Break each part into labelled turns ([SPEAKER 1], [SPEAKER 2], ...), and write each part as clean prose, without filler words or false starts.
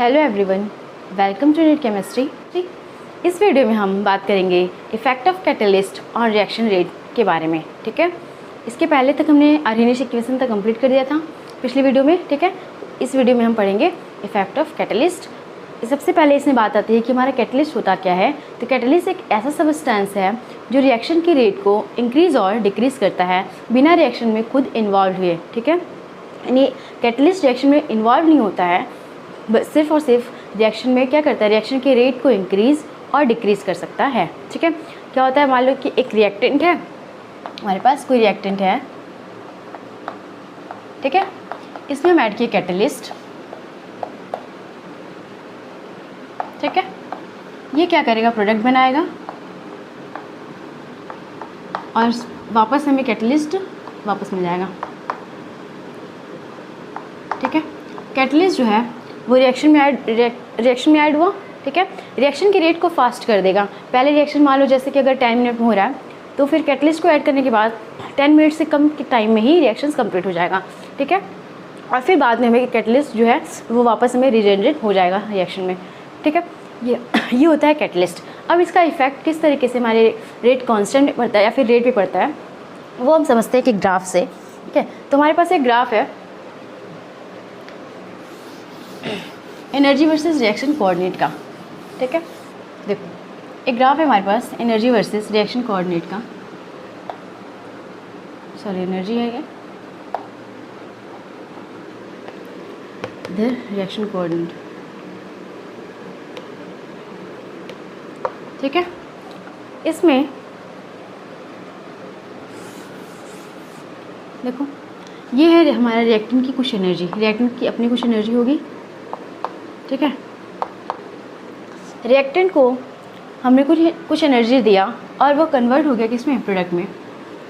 [SPEAKER 1] Hello everyone, welcome to NEET chemistry. इस video में हम बात करेंगे effect of catalyst on reaction rate के बारे में। ठीक है, इसके पहले तक हमने आर्हेनियस इक्वेशन तक कंप्लीट कर दिया था पिछली वीडियो में। ठीक है, इस वीडियो में हम पढ़ेंगे इफेक्ट ऑफ कैटलिस्ट। सबसे पहले इसमें बात आती है कि हमारा कैटलिस्ट होता क्या है। तो कैटलिस्ट एक ऐसा सबस्टेंस है जो रिएक्शन की रेट को इंक्रीज़ और डिक्रीज़ करता है बिना रिएक्शन में खुद इन्वॉल्व हुए। ठीक है, यानी कैटलिस्ट रिएक्शन में इन्वॉल्व नहीं होता है, बस सिर्फ और सिर्फ रिएक्शन में क्या करता है, रिएक्शन के रेट को इंक्रीज़ और डिक्रीज़ कर सकता है। ठीक है, क्या होता है, मान लो कि एक रिएक्टेंट है, हमारे पास कोई रिएक्टेंट है। ठीक है, इसमें हम ऐड किए कैटलिस्ट। ठीक है, ये क्या करेगा, प्रोडक्ट बनाएगा और वापस हमें कैटलिस्ट वापस मिल जाएगा। ठीक है, कैटलिस्ट जो है वो रिएक्शन में ऐड हुआ। ठीक है, रिएक्शन के रेट को फास्ट कर देगा। पहले रिएक्शन मान लो जैसे कि अगर 10 मिनट में हो रहा है तो फिर कैटलिस्ट को ऐड करने के बाद 10 मिनट से कम के टाइम में ही रिएक्शन कंप्लीट हो जाएगा। ठीक है, और फिर बाद में हमें कैटलिस्ट जो है वो वापस हमें रिजेनरेट हो जाएगा रिएक्शन में। ठीक है, ये होता है कैटलिस्ट। अब इसका इफेक्ट किस तरीके से हमारे रेट कांस्टेंट में पड़ता है या फिर रेट पे पड़ता है वो हम समझते हैं कि ग्राफ से। ठीक है, तो हमारे पास एक ग्राफ है एनर्जी वर्सेस रिएक्शन कोऑर्डिनेट का। ठीक है, देखो एक ग्राफ है हमारे पास एनर्जी वर्सेस रिएक्शन कोऑर्डिनेट का। सॉरी, एनर्जी है ये, इधर रिएक्शन कोऑर्डिनेट। ठीक है, इसमें देखो ये है हमारा रिएक्टेंट की कुछ एनर्जी, रिएक्टेंट की अपनी कुछ एनर्जी होगी। ठीक है, रिएक्टेंट को हमने कुछ एनर्जी दिया और वो कन्वर्ट हो गया किसमें, प्रोडक्ट में।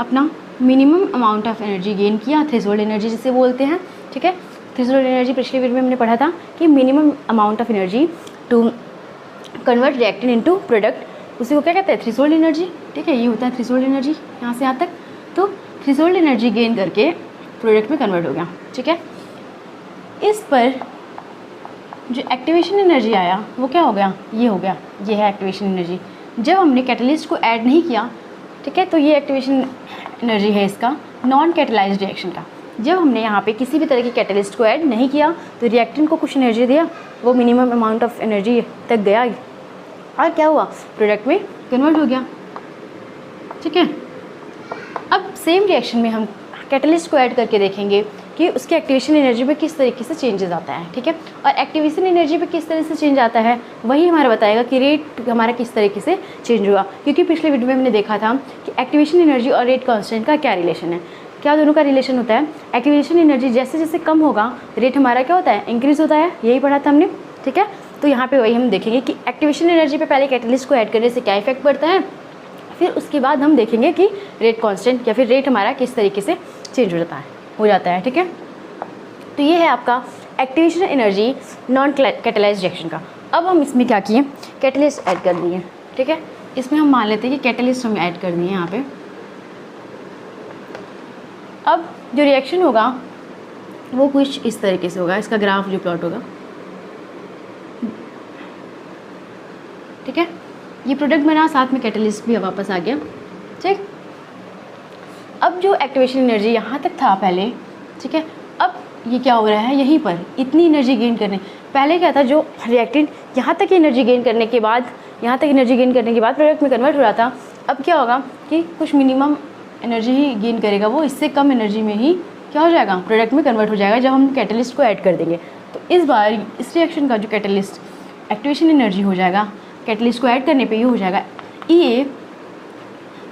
[SPEAKER 1] अपना minimum amount of energy gain किया, थ्रेशोल्ड एनर्जी जिसे बोलते हैं। ठीक है, थ्रेशोल्ड एनर्जी पिछले वीडियो में हमने पढ़ा था कि minimum amount of energy to convert reactant into product, उसी को क्या कहते हैं, थ्रेशोल्ड एनर्जी। ठीक है, ये होता है थ्रेशोल्ड एनर्जी यहाँ से यहाँ तक। तो थ्रेशोल्ड एनर्जी गेन करके प्रोडक्ट में कन्वर्ट हो गया। ठीक है, इस पर जो एक्टिवेशन एनर्जी आया वो क्या हो गया, ये हो गया, ये है एक्टिवेशन एनर्जी। जब हमने कैटलिस्ट को ऐड नहीं किया, ठीक है, तो ये एक्टिवेशन एनर्जी है इसका नॉन कैटलाइज्ड रिएक्शन का। जब हमने यहाँ पे किसी भी तरह की कैटलिस्ट को ऐड नहीं किया तो रिएक्टेंट को कुछ एनर्जी दिया, वो मिनिमम अमाउंट ऑफ एनर्जी तक गया और क्या हुआ, प्रोडक्ट में कन्वर्ट हो गया। ठीक है, अब सेम रिएक्शन में हम कैटलिस्ट को ऐड करके देखेंगे कि उसके एक्टिवेशन एनर्जी पे किस तरीके से चेंजेस आता है। ठीक है, और एक्टिवेशन एनर्जी पे किस तरह से चेंज आता है वही हमारा बताएगा कि रेट हमारा किस तरीके से चेंज हुआ। क्योंकि पिछले वीडियो में हमने देखा था कि एक्टिवेशन एनर्जी और रेट कांस्टेंट का क्या रिलेशन है, क्या दोनों का रिलेशन होता है। एक्टिवेशन एनर्जी जैसे जैसे कम होगा रेट हमारा क्या होता है, इंक्रीज़ होता है, यही पढ़ा था हमने। ठीक है, तो यहाँ पर वही हम देखेंगे कि एक्टिवेशन एनर्जी पर पहले कैटलिस्ट को ऐड करने से क्या इफेक्ट पड़ता है, फिर उसके बाद हम देखेंगे कि रेट कांस्टेंट या फिर रेट हमारा किस तरीके से चेंज हो जाता है। ठीक है, तो ये है आपका activation energy non catalysed reaction का। अब हम इसमें क्या किए, कैटलिस्ट ऐड कर दिए। ठीक है, इसमें हम मान लेते हैं कि कैटलिस्ट हम ऐड कर दिए यहाँ पे। अब जो रिएक्शन होगा वो कुछ इस तरीके से होगा, इसका ग्राफ जो प्लॉट होगा। ठीक है, ये प्रोडक्ट बना, साथ में कैटलिस्ट भी वापस आ गया। ठीक, अब जो एक्टिवेशन एनर्जी यहाँ तक था पहले, ठीक है, अब ये क्या हो रहा है, यहीं पर इतनी एनर्जी गेन करने, पहले क्या था, जो रिएक्टेंट यहाँ तक एनर्जी गेन करने के बाद प्रोडक्ट में कन्वर्ट हो रहा था, अब क्या होगा कि कुछ मिनिमम एनर्जी ही गेन करेगा, वो इससे कम एनर्जी में ही क्या हो जाएगा, प्रोडक्ट में कन्वर्ट हो जाएगा जब हम कैटलिस्ट को ऐड कर देंगे। तो इस बार इस रिएक्शन का जो कैटलिस्ट एक्टिवेशन एनर्जी हो जाएगा, कैटलिस्ट को ऐड करने पे ये हो जाएगा ये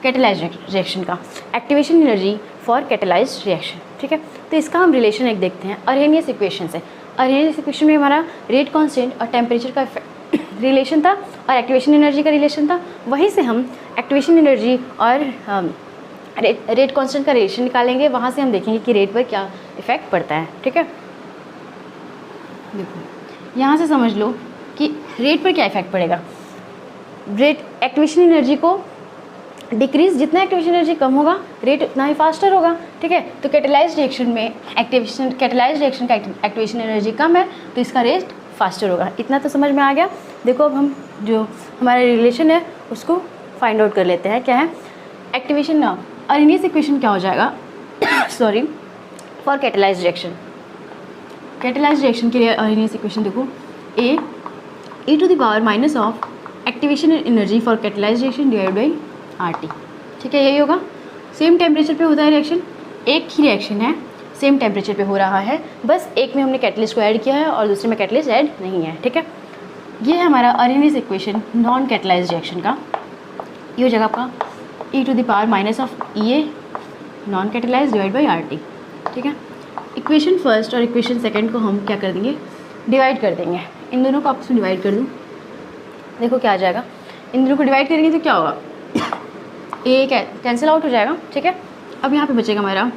[SPEAKER 1] कैटलाइज्ड रिएक्शन का activation energy for catalysed reaction. ठीक है, तो इसका हम रिलेशन एक देखते हैं आर्हेनियस इक्वेशन से। आर्हेनियस इक्वेशन में हमारा रेट कांस्टेंट और टेम्परेचर का रिलेशन था और एक्टिवेशन एनर्जी का रिलेशन था। वहीं से हम एक्टिवेशन एनर्जी और रेट कांस्टेंट का रिलेशन निकालेंगे, वहाँ से हम देखेंगे कि रेट पर क्या इफेक्ट पड़ता है। ठीक है, देखो यहाँ से समझ लो कि रेट पर क्या इफेक्ट पड़ेगा। रेट एक्टिवेशन एनर्जी को डिक्रीज, जितना एक्टिवेशन एनर्जी कम होगा रेट उतना ही फास्टर होगा। ठीक है, तो कैटलाइज्ड रिएक्शन में कैटलाइज्ड रिएक्शन का एक्टिवेशन एनर्जी कम है तो इसका रेट फास्टर होगा। इतना तो समझ में आ गया। देखो अब हम जो हमारा रिलेशन है उसको फाइंड आउट कर लेते हैं। क्या है एक्टिवेशन ना, अरेनियस इक्वेशन क्या हो जाएगा sorry for catalysed reaction. Catalysed reaction के लिए अरेनियस इक्वेशन देखो e⁻⁻ of activation energy for catalysed reaction divide by RT। ठीक है, यही होगा। सेम टेम्परेचर पे होता है रिएक्शन, एक ही रिएक्शन है, सेम टेम्परेचर पे हो रहा है, बस एक में हमने कैटलिस्ट को ऐड किया है और दूसरे में कैटलिस्ट ऐड नहीं है। ठीक है, ये है हमारा Arrhenius equation non catalysed reaction का। ये हो जाएगा आपका e⁻⁻ of EA non catalysed divide by RT। ठीक है, इक्वेशन फर्स्ट और इक्वेशन सेकंड को हम क्या कर देंगे, डिवाइड कर देंगे। इन दोनों को आपस में डिवाइड कर दूँ, देखो क्या आ जाएगा। इन दोनों को डिवाइड करेंगे तो क्या होगा, ए कैंसिल आउट हो जाएगा। ठीक है, अब यहाँ पे बचेगा हमारा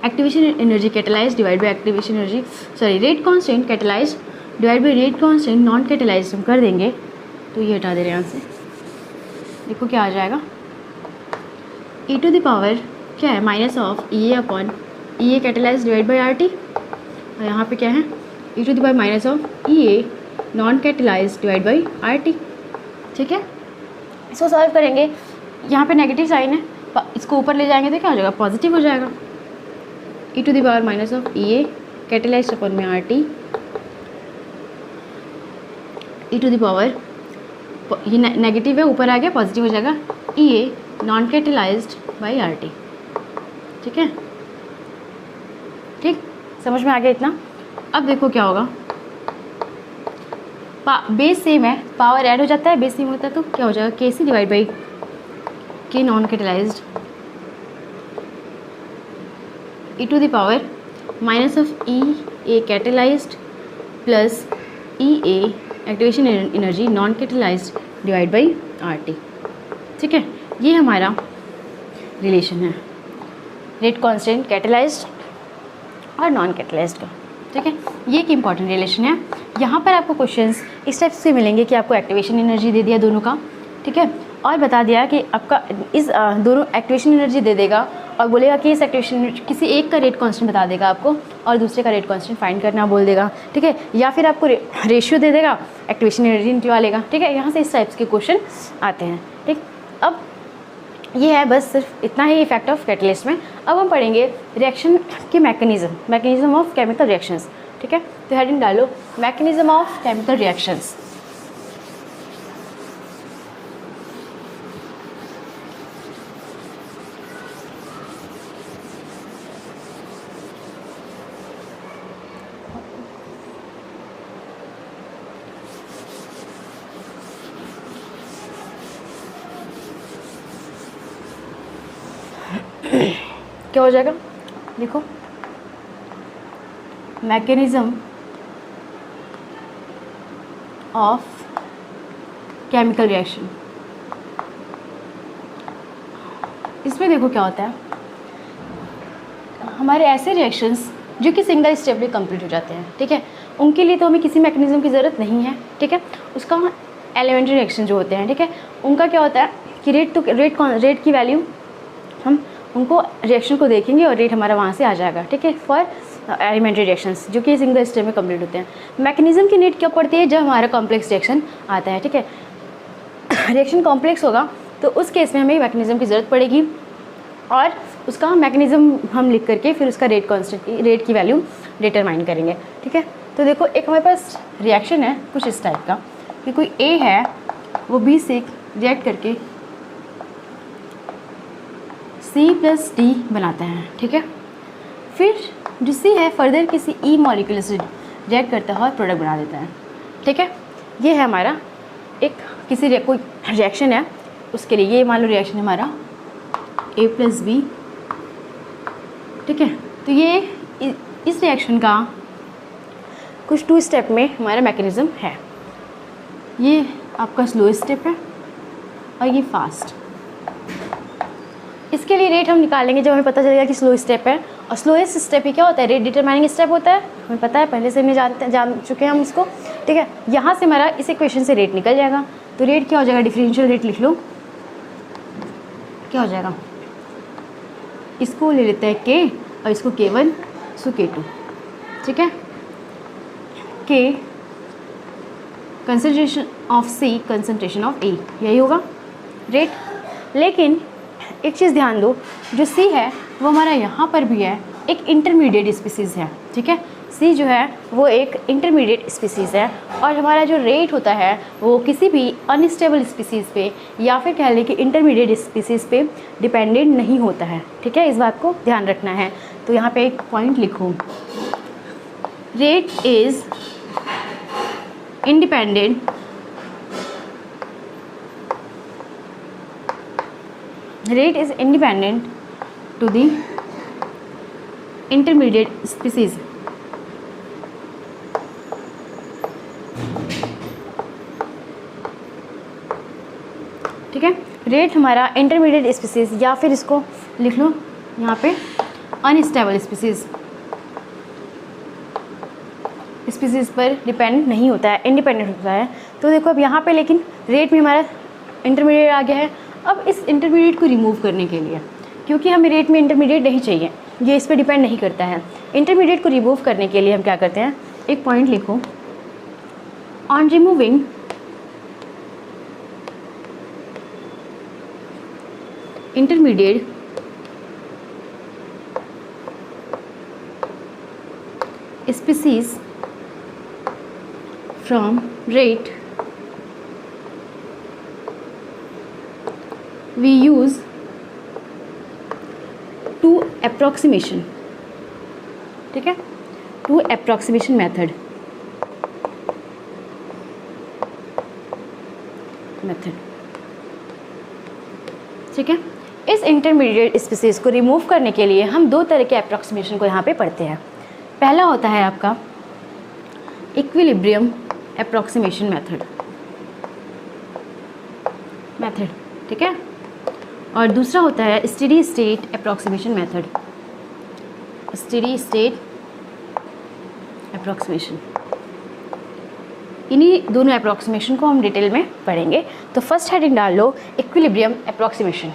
[SPEAKER 1] activation energy catalysed divide by activation energy sorry rate constant catalysed divide by rate constant non catalysed हम कर देंगे तो ये हटा दे रहे हैं यहाँ से। देखो क्या आ जाएगा, e⁻ क्या है minus of EA upon EA catalysed divide by RT, और यहाँ पे क्या है e⁻ of EA non catalysed divide by RT। ठीक है, इसको सॉल्व करेंगे। यहाँ पे नेगेटिव साइन है, इसको ऊपर ले जाएंगे तो क्या हो जाएगा, पॉजिटिव हो जाएगा। e⁻ of EA catalysed upon में RT ये नेगेटिव है, ऊपर आ गया पॉजिटिव हो जाएगा EA non catalysed by RT। ठीक है, ठीक समझ में आ गया इतना। अब देखो क्या होगा, बेस सेम है, पावर ऐड हो जाता है, बेस सेम होता है तो क्या हो जाएगा KC divide by K non catalysed e⁻ of EA catalysed plus EA activation energy non catalysed divide by RT। ठीक है, ये हमारा रिलेशन है रेट कांस्टेंट कैटालाइज्ड और नॉन कैटालाइज्ड का। ठीक है, ये एक इम्पॉर्टेंट रिलेशन है। यहाँ पर आपको क्वेश्चंस इस टाइप से मिलेंगे कि आपको एक्टिवेशन एनर्जी दे दिया दोनों का, ठीक है, और बता दिया कि आपका इस दोनों एक्टिवेशन एनर्जी दे देगा और बोलेगा कि इस एक्टिवेशन किसी एक का रेट कांस्टेंट बता देगा आपको और दूसरे का रेट कांस्टेंट फाइंड करना बोल देगा। ठीक है, या फिर आपको रेशियो दे देगा, एक्टिवेशन एनर्जी निकलवा लेगा। ठीक है, यहाँ से इस टाइप्स के क्वेश्चन आते हैं। ठीक, अब ये है बस सिर्फ इतना ही इफेक्ट ऑफ कैटलिस्ट में। अब हम पढ़ेंगे रिएक्शन के मैकेनिज्म ऑफ केमिकल रिएक्शंस। ठीक है, तो हेडिंग डालो मैकेनिज्म ऑफ केमिकल रिएक्शंस। क्या हो जाएगा, देखो मैकेनिज्म ऑफ केमिकल रिएक्शन। इसमें देखो क्या होता है, हमारे ऐसे रिएक्शंस जो कि सिंगल स्टेप में कंप्लीट हो जाते हैं। ठीक है, उनके लिए तो हमें किसी मैकेनिज्म की ज़रूरत नहीं है। ठीक है, उसका एलिमेंट्री रिएक्शन जो होते हैं, ठीक है, उनका क्या होता है कि रेट की वैल्यू हम उनको रिएक्शन को देखेंगे और रेट हमारा वहाँ से आ जाएगा। ठीक है, फॉर एलिमेंट्री रिएक्शंस जो कि सिंगल स्टेप में कंप्लीट होते हैं। मैकेनिज्म की नीड कब पड़ती है, जब हमारा कॉम्प्लेक्स रिएक्शन आता है। ठीक है, रिएक्शन कॉम्प्लेक्स होगा तो उस केस में हमें मैकेनिज्म की ज़रूरत पड़ेगी और उसका मैकेनिज्म हम लिख करके फिर उसका रेट की वैल्यू डिटरमाइन करेंगे। ठीक है, तो देखो एक हमारे पास रिएक्शन है कुछ इस टाइप का कि कोई ए है वो बी से रिएक्ट करके C+D बनाता है। ठीक है, फिर जो C है फर्दर किसी E मॉलिक्यूल से रिएक्ट करता है और प्रोडक्ट बना देता है। ठीक है, ये है हमारा एक कोई रिएक्शन है, उसके लिए ये मान लो रिएक्शन है हमारा A+B। ठीक है, तो ये इस रिएक्शन का कुछ 2 स्टेप में हमारा मैकेनिज्म है। ये आपका स्लो स्टेप है और ये फास्ट। इसके लिए रेट हम निकालेंगे जब हमें पता चलेगा कि स्लो स्टेप है। और स्लोएस्ट स्टेप ही क्या होता है, रेट डिटरमाइनिंग स्टेप होता है, हमें पता है पहले से हमने जान चुके हैं हम इसको। ठीक है, यहाँ से हमारा इस इक्वेशन से रेट निकल जाएगा। तो रेट क्या हो जाएगा, डिफरेंशियल रेट लिख लो, क्या हो जाएगा, इसको ले लेते हैं K और इसको K1 सो K2। ठीक है, K concentration of C concentration of A, यही होगा रेट। लेकिन एक चीज़ ध्यान दो, जो सी है वो हमारा यहाँ पर भी है, एक इंटरमीडिएट स्पीसीज़ है, ठीक है। सी जो है वो एक इंटरमीडिएट स्पीसीज़ है, और हमारा जो रेट होता है वो किसी भी अनस्टेबल स्पीसीज़ पे या फिर कह लें कि इंटरमीडिएट स्पीसीज़ पे डिपेंडेंट नहीं होता है, ठीक है। इस बात को ध्यान रखना है। तो यहाँ पे एक पॉइंट लिखो, rate is independent rate is independent to the intermediate species, ठीक है। रेट हमारा इंटरमीडिएट स्पीसीज, या फिर इसको लिख लो यहाँ पे अनस्टेबल स्पीसीज पर डिपेंड नहीं होता है, इंडिपेंडेंट होता है। तो देखो अब यहाँ पे लेकिन रेट में हमारा इंटरमीडिएट आ गया है। अब इस इंटरमीडिएट को रिमूव करने के लिए, क्योंकि हमें रेट में इंटरमीडिएट नहीं चाहिए, ये इस पर डिपेंड नहीं करता है, इंटरमीडिएट को रिमूव करने के लिए हम क्या करते हैं, एक पॉइंट लिखो, on removing intermediate species from rate we use two approximation, ठीक है, two approximation method, ठीक है। इस इंटरमीडिएट स्पीसीज को रिमूव करने के लिए हम दो तरह के अप्रॉक्सीमेशन को यहाँ पे पढ़ते हैं। पहला होता है आपका इक्विलिब्रियम अप्रॉक्सीमेशन मेथड, ठीक है, और दूसरा होता है steady state approximation method, steady state approximation. इन्हीं दोनों अप्रॉक्सीमेशन को हम डिटेल में पढ़ेंगे। तो फर्स्ट हेडिंग डाल लो equilibrium approximation.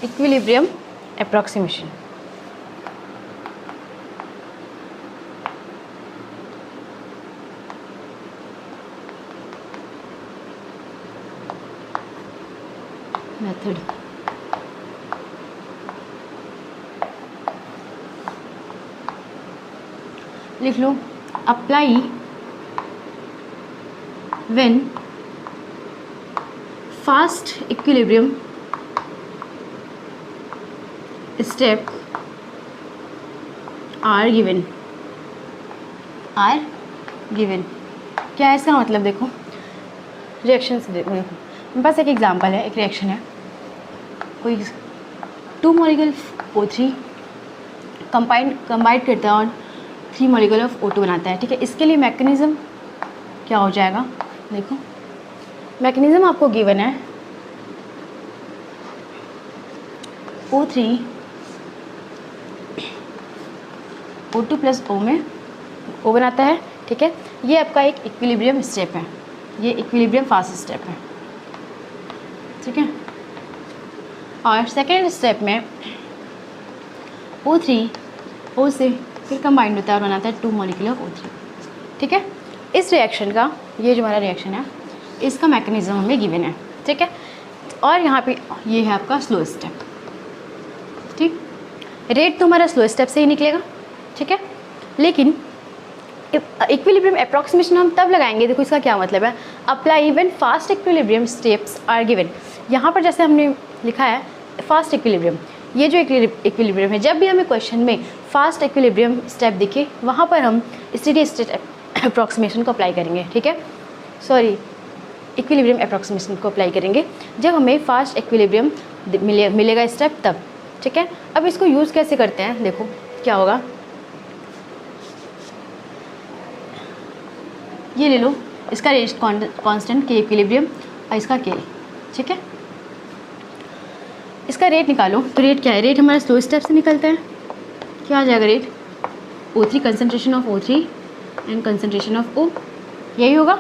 [SPEAKER 1] Equilibrium approximation, method. लिख लो, apply when fast equilibrium step are given. क्या है इसका मतलब? देखो रिएक्शंस देखो, मेरे पास एक एग्जांपल है, एक रिएक्शन है, कोई 2 मॉलिक्यूल O3 कंबाइंड करता है और 3 मॉलिक्यूल ऑफ O2 बनाता है, ठीक है। इसके लिए मैकेनिज़्म क्या हो जाएगा? देखो मैकेनिज़्म आपको गिवन है, O3 O2 प्लस O में O बनाता है, ठीक है। ये आपका एक इक्विलिब्रियम स्टेप है, ये इक्विलिब्रियम फास्ट स्टेप है, ठीक है। और सेकेंड स्टेप में O3 O से फिर कंबाइंड होता है और बनाता है 2 मॉलिक्यूल ऑफ O3, ठीक है। इस रिएक्शन का, ये जो हमारा रिएक्शन है, इसका मैकेनिज्म हमें गिवन है, ठीक है। और यहाँ पे ये है आपका स्लो स्टेप, ठीक। रेट तो हमारा स्लो स्टेप से ही निकलेगा, ठीक है। लेकिन इक्विलिब्रियम अप्रॉक्सीमेशन हम तब लगाएंगे, देखो इसका क्या मतलब है, apply when fast equilibrium steps are given. यहाँ पर जैसे हमने लिखा है फास्ट इक्विलिब्रियम, ये जो इक्विलिब्रियम है, जब भी हमें क्वेश्चन में फास्ट इक्विलिब्रियम स्टेप दिखे वहाँ पर हम स्टेडी स्टेट अप्रॉक्सीमेशन को अप्लाई करेंगे, ठीक है। सॉरी, इक्विलिब्रियम अप्रॉक्सीमेशन को अप्लाई करेंगे जब हमें फास्ट इक्विलिब्रियम मिलेगा स्टेप तब, ठीक है। अब इसको यूज़ कैसे करते हैं, देखो क्या होगा, ये ले लो, इसका रेट कांस्टेंट के इक्विलिब्रियम और इसका के, ठीक है। इसका रेट निकालो, तो रेट क्या है, रेट हमारा स्लो स्टेप से निकलता है, क्या आ जाएगा rate, O3 concentration of O3 and concentration of O, यही होगा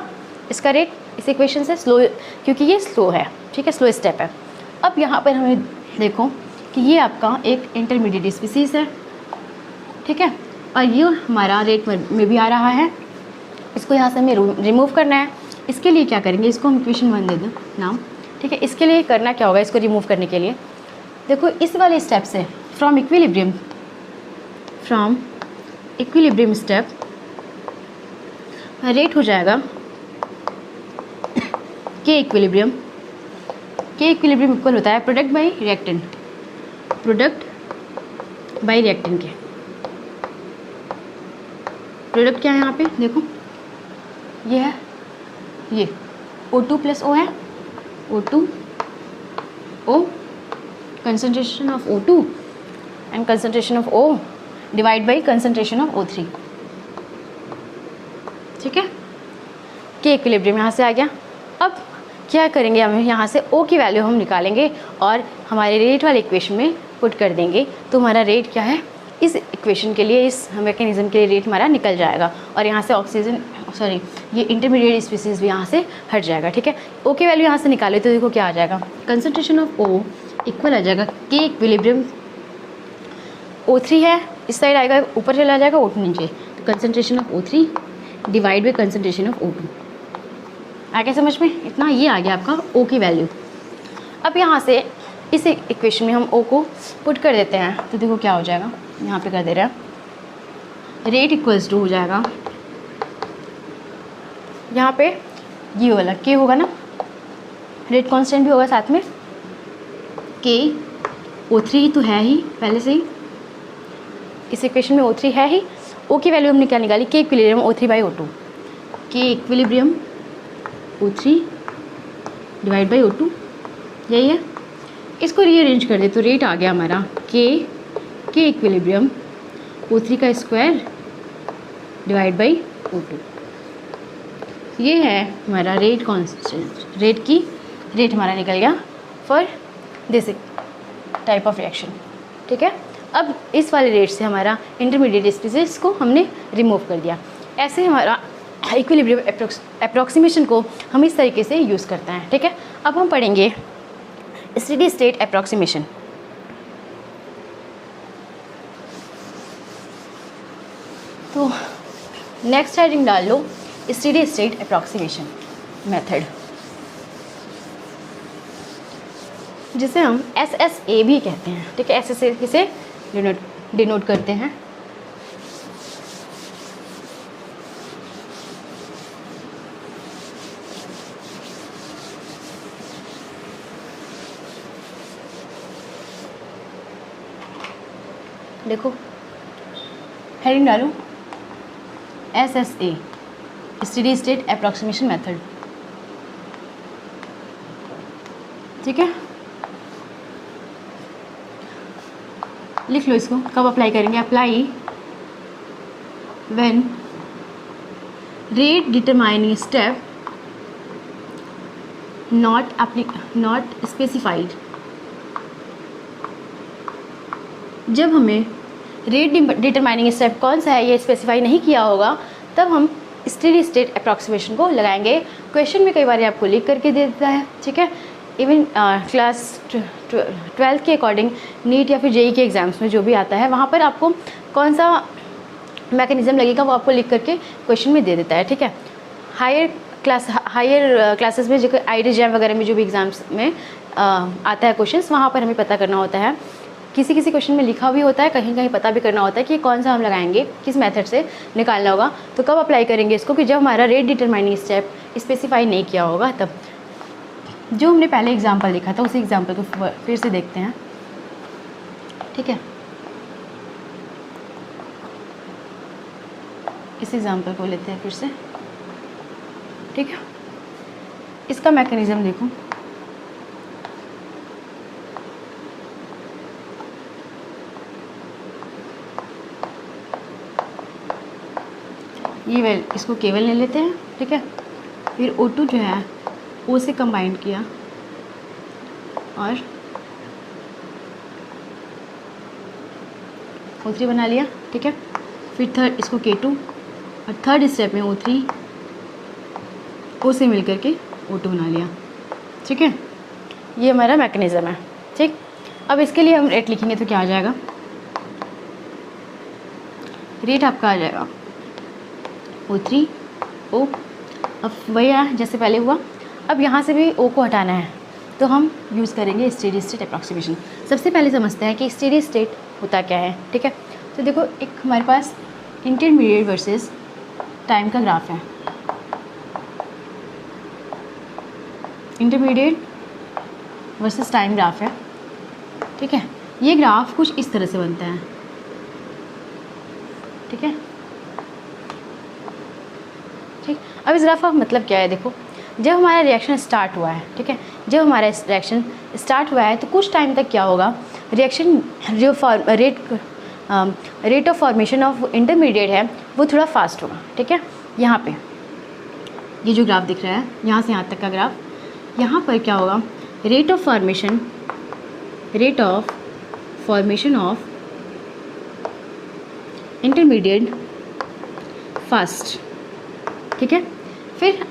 [SPEAKER 1] इसका रेट इस इक्वेशन से। स्लो क्योंकि ये स्लो है, ठीक है, स्लो स्टेप है। अब यहाँ पर हमें देखो कि ये आपका एक इंटरमीडिएट स्पीसीज़ है, ठीक है, और ये हमारा रेट में भी आ रहा है। इसको यहाँ से हमें रिमूव करना है। इसके लिए क्या करेंगे, इसको हम इक्वेशन 1 दे दें नाम, ठीक है। इसके लिए करना क्या होगा, इसको रिमूव करने के लिए देखो इस वाले स्टेप से फ्रॉम इक्विलिब्रियम स्टेप रेट हो जाएगा के इक्विलिब्रियम इक्वल होता है प्रोडक्ट बाई रिएक्टेंट के। प्रोडक्ट क्या है यहाँ पे देखो, ये है, ये O2 प्लस O है, O2 O concentration of O2 and concentration of O divide by concentration of O3, ठीक है। के इक्विलिब्रियम यहाँ से आ गया। अब क्या करेंगे, हम यहाँ से O की वैल्यू हम निकालेंगे और हमारे रेट वाले इक्वेशन में पुट कर देंगे, तो हमारा रेट क्या है इस इक्वेशन के लिए, इस मैकेनिज्म के लिए रेट हमारा निकल जाएगा और यहाँ से ये इंटरमीडिएट स्पीसीज़ भी यहाँ से हट जाएगा, ठीक है। O की वैल्यू यहाँ से निकाले तो देखो क्या आ जाएगा, कंसनट्रेशन ऑफ O इक्वल आ जाएगा के इक्विलिब्रियम O3 है, इस साइड आएगा, ऊपर चला जाएगा O2 नीचे, तो concentration of O3 divide by concentration of O2। आ गया समझ में, इतना ये आ गया आपका O की वैल्यू। अब यहाँ से इस इक्वेशन में हम O को पुट कर देते हैं, तो देखो क्या हो जाएगा, यहाँ पे कर दे रहे हैं, रेट इक्वल्स टू हो जाएगा, यहाँ पे ये वाला K होगा ना, रेट कांस्टेंट भी होगा साथ में, K O3 तो है ही पहले से ही, इस इक्वेशन में O3 है ही। O की वैल्यू हमने क्या निकाली, के इक्विलिब्रियम O3 बाई O2, के equilibrium O3 divide by O2, यही है। इसको रीअरेंज कर दे तो रेट आ गया हमारा के इक्विलिब्रियम O3 का स्क्वायर डिवाइड बाई O2, ये है हमारा रेट कांस्टेंट, रेट हमारा निकल गया for this type of reaction, ठीक है। अब इस वाले रेट से हमारा इंटरमीडिएट स्पीसीज को हमने रिमूव कर दिया। ऐसे हमारा इक्विलिब्रियम अप्रॉक्सीमेशन को हम इस तरीके से यूज़ करते हैं, ठीक है। अब हम पढ़ेंगे स्टेडी स्टेट अप्रॉक्सीमेशन। तो नेक्स्ट हेडिंग डाल लो स्टेडी स्टेट अप्रॉक्सीमेशन मेथड, जिसे हम SSA भी कहते हैं, ठीक है। SSA किसे डिनोट करते हैं, देखो हेडिंग डालो SSA steady state approximation method, ठीक है। लिख लो इसको, कब अप्लाई करेंगे, apply when rate determining step not specified. जब हमें रेट डिटरमाइनिंग स्टेप कौन सा है ये स्पेसिफाई नहीं किया होगा, तब हम स्टेडी स्टेट अप्रॉक्सीमेशन को लगाएंगे। क्वेश्चन में कई बार आपको लिख करके दे देता है, ठीक है। इवन क्लास 12th के अकॉर्डिंग नीट या फिर JEE के एग्ज़ाम्स में जो भी आता है, वहाँ पर आपको कौन सा मैकेनिज़्म लगेगा वो आपको लिख करके क्वेश्चन में दे देता है, ठीक है। हायर क्लासेस में जो IIT वगैरह में जो भी एग्ज़ाम्स में आता है क्वेश्चंस, वहाँ पर हमें पता करना होता है, किसी क्वेश्चन में लिखा भी होता है, कहीं कहीं पता भी करना होता है कि कौन सा हम लगाएंगे, किस मेथड से निकालना होगा। तो कब अप्लाई करेंगे इसको, कि जब हमारा रेट डिटरमाइनिंग स्टेप स्पेसिफाई नहीं किया होगा तब। जो हमने पहले एग्जांपल देखा था उसी एग्जांपल को फिर से देखते हैं, ठीक है। इस एग्जांपल को लेते हैं फिर से, ठीक है। इसका मैकेनिज़्म देखो, ये इसको केवल ले लेते हैं, ठीक है। फिर O2 जो है O से कंबाइन किया और O3 बना लिया, ठीक है। फिर थर्ड इसको K2 और थर्ड स्टेप में O3 O से मिल करके O2 बना लिया। ठीक है, ये हमारा मैकेनिज़्म है। ठीक, अब इसके लिए हम रेट लिखेंगे तो क्या आ जाएगा, रेट आपका आ जाएगा O3 O। अब वही है जैसे पहले हुआ, अब यहाँ से भी O को हटाना है तो हम यूज़ करेंगे स्टेडी स्टेट अप्रॉक्सीमेशन। सबसे पहले समझते हैं कि स्टेडी स्टेट होता क्या है। ठीक है, तो देखो एक हमारे पास इंटरमीडिएट वर्सेस टाइम का ग्राफ है। इंटरमीडिएट वर्सेस टाइम ग्राफ है। ठीक है, ये ग्राफ कुछ इस तरह से बनता है। ठीक है, ठीक, अब इस ग्राफ का मतलब क्या है, देखो जब हमारा रिएक्शन स्टार्ट हुआ है, ठीक है, जब हमारा रिएक्शन स्टार्ट हुआ है तो कुछ टाइम तक क्या होगा, रिएक्शन जो rate of formation of intermediate है वो थोड़ा फास्ट होगा। ठीक है, यहाँ पे ये जो ग्राफ दिख रहा है यहाँ से यहाँ तक का ग्राफ, यहाँ पर क्या होगा, rate of formation of intermediate fast. ठीक है, फिर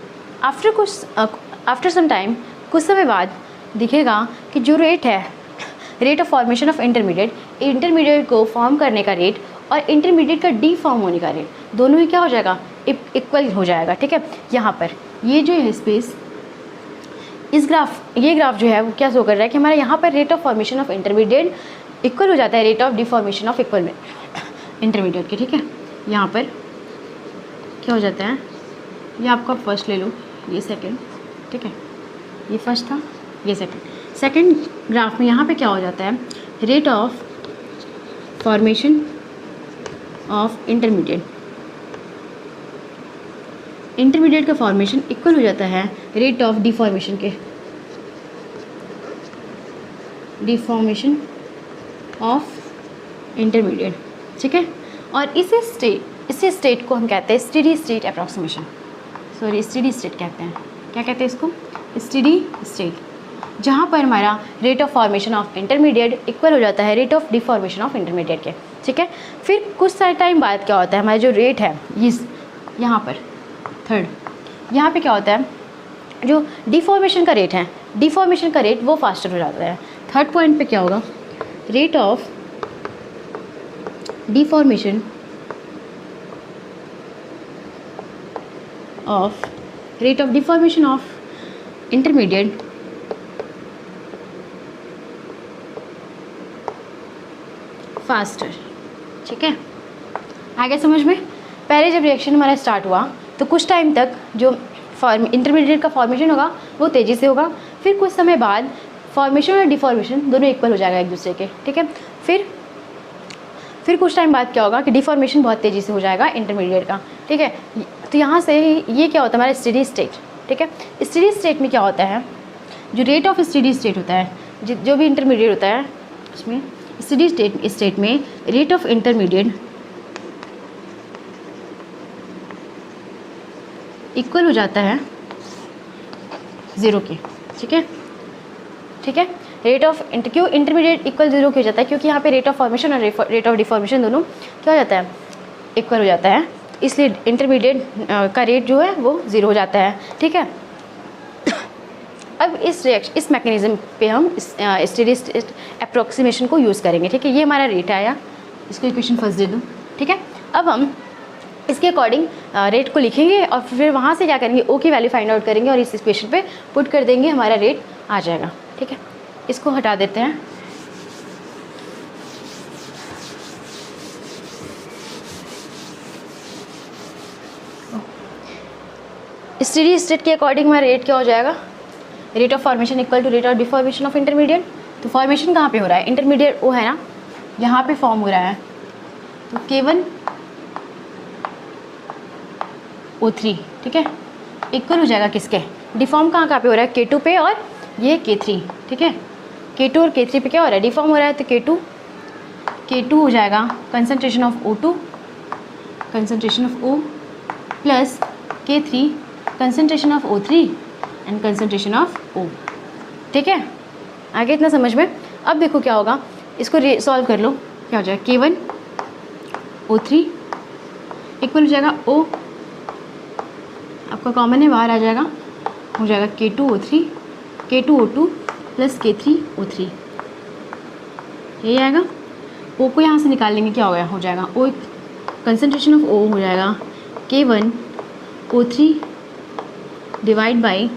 [SPEAKER 1] आफ्टर सम टाइम, कुछ समय बाद दिखेगा कि जो रेट है, rate of formation of intermediate को फॉर्म करने का रेट और इंटरमीडिएट का डीफॉर्म होने का रेट, दोनों ही क्या हो जाएगा, इक्वल हो जाएगा। ठीक है, यहाँ पर ये जो है स्पेस, ये ग्राफ जो है वो क्या शो कर रहा है कि हमारे यहाँ पर rate of formation of intermediate equal हो जाता है rate of deformation of equal intermediate के। ठीक है, यहाँ पर क्या हो जाता है, ये आपका फर्स्ट ले लो, ये सेकंड। ठीक है, ये फर्स्ट था, ये सेकंड ग्राफ में यहाँ पे क्या हो जाता है, rate of formation of intermediate का फॉर्मेशन इक्वल हो जाता है rate of deformation of intermediate. ठीक है, और इस स्टेट को हम कहते हैं steady state approximation. Steady state कहते हैं, क्या कहते हैं इसको, स्टेडी स्टेट, जहाँ पर हमारा rate of formation of intermediate equal हो जाता है rate of deformation of intermediate के। ठीक है, फिर कुछ सारे टाइम बाद क्या होता है, हमारा जो रेट है यहाँ पर थर्ड, यहाँ पे क्या होता है, जो डिफॉर्मेशन का रेट है, डिफॉर्मेशन का रेट वो फास्टर हो जाता है। थर्ड पॉइंट पे क्या होगा, rate of deformation of intermediate faster. ठीक है, आगे समझ में, पहले जब रिएक्शन हमारा स्टार्ट हुआ तो कुछ टाइम तक जो इंटरमीडिएट का फॉर्मेशन होगा वो तेज़ी से होगा, फिर कुछ समय बाद फॉर्मेशन और डिफॉर्मेशन दोनों इक्वल हो जाएगा एक दूसरे के। ठीक है, फिर कुछ टाइम बाद क्या होगा कि डिफॉर्मेशन बहुत तेज़ी से हो जाएगा इंटरमीडिएट का। ठीक है, तो यहाँ से ये क्या होता है, हमारा स्टेडी स्टेट। ठीक है, स्टेडी स्टेट में क्या होता है, जो रेट ऑफ स्टेडी स्टेट होता है, जो भी इंटरमीडिएट होता है उसमें स्टेडी स्टेट में रेट ऑफ इंटरमीडिएट इक्वल हो जाता है 0 के। ठीक है, रेट ऑफ क्यों इंटरमीडिएट इक्वल 0 हो जाता है, क्योंकि यहाँ पे रेट ऑफ फॉर्मेशन और रेट ऑफ डिफॉर्मेशन दोनों क्या हो जाता है, इक्वल हो जाता है, इसलिए इंटरमीडिएट का रेट जो है वो 0 हो जाता है। ठीक है, अब इस मैकेनिज्म पे हम स्टेडी स्टेट अप्रॉक्सीमेशन को यूज़ करेंगे। ठीक है, ये हमारा रेट आया, इसको इक्वेशन फर्स्ट दे दूँ। ठीक है, अब हम इसके अकॉर्डिंग रेट को लिखेंगे और फिर वहाँ से क्या करेंगे, ओ की वैल्यू फाइंड आउट करेंगे और इस इक्वेशन पे पुट कर देंगे, हमारा रेट आ जाएगा। ठीक है, इसको हटा देते हैं। स्टेडी स्टेट के अकॉर्डिंग हमारा रेट क्या हो जाएगा, rate of formation equal to rate of deformation of intermediate. तो फॉर्मेशन कहाँ पे हो रहा है, इंटरमीडिएट वो है ना, यहाँ पे फॉर्म हो रहा है, तो K1 O3। ठीक है, इक्वल हो जाएगा किसके, डिफॉर्म कहाँ पे हो रहा है, K2 पे और ये K3। ठीक है, K2 और K3 पे क्या हो रहा है, डिफॉर्म हो रहा है, तो K2 हो जाएगा concentration of O2 plus K3 concentration of O3 and concentration of O। ठीक है, आगे इतना समझ में। अब देखो क्या होगा, इसको सॉल्व कर लो, क्या हो जाएगा, K1 O3 इक्वल हो जाएगा O, आपका कॉमन है बाहर आ जाएगा, हो जाएगा K2O3 K2O2 प्लस K3O3, यही आएगा। O को यहाँ से निकाल लेंगे, क्या हो गया, हो जाएगा O, कंसनट्रेशन ऑफ O हो जाएगा K1O3 divide by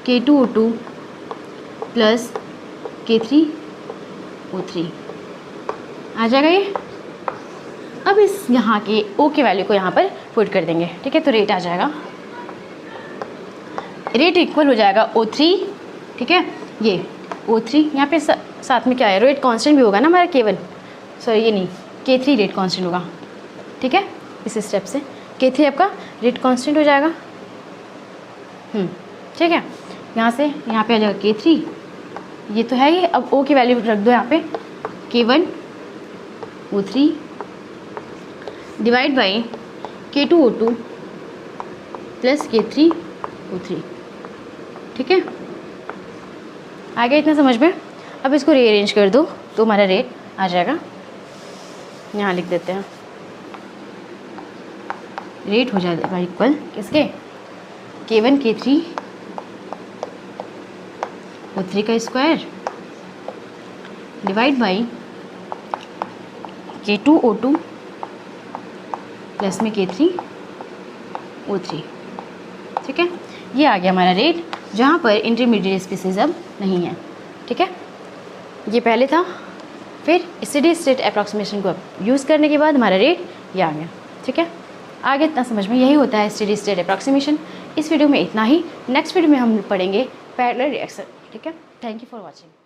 [SPEAKER 1] K2O2 plus K3O3 आ जाएगा ये। अब इस यहाँ के O के वैल्यू को यहाँ पर पुट कर देंगे, ठीक है। तो रेट आ जाएगा, रेट इक्वल हो जाएगा O3, ठीक है। ये O3 यहाँ पे साथ में क्या है, रेट कांस्टेंट भी होगा ना हमारा K1, सॉरी ये नहीं, K3 रेट कांस्टेंट होगा, ठीक है। इस स्टेप से K3 आपका रेट कांस्टेंट हो जाएगा, ठीक है। यहाँ से यहाँ पे आ जाएगा K3, ये तो है ही। अब O की वैल्यू रख दो यहाँ पे K1O3 divide by K2O2 plus K3O3, ठीक है। आ गया इतना समझ में। अब इसको रीअरेंज कर दो तो हमारा रेट आ जाएगा, यहाँ लिख देते हैं, रेट हो जाएगा इक्वल किसके, K1 K3 O3 का square divide by K2O2 plus में K3O3, ठीक है। ये आ गया हमारा रेट, जहाँ पर इंटरमीडिएट स्पीसीज अब नहीं है, ठीक है। ये पहले था, फिर स्टेडी स्टेट अप्रॉक्सीमेशन को यूज़ करने के बाद हमारा रेट ये आ गया, ठीक है। आगे इतना समझ में यही होता है स्टेडी स्टेट अप्रॉक्सीमेशन। इस वीडियो में इतना ही, नेक्स्ट वीडियो में हम पढ़ेंगे पैरेलल रिएक्शन, ठीक है। Thank you for watching.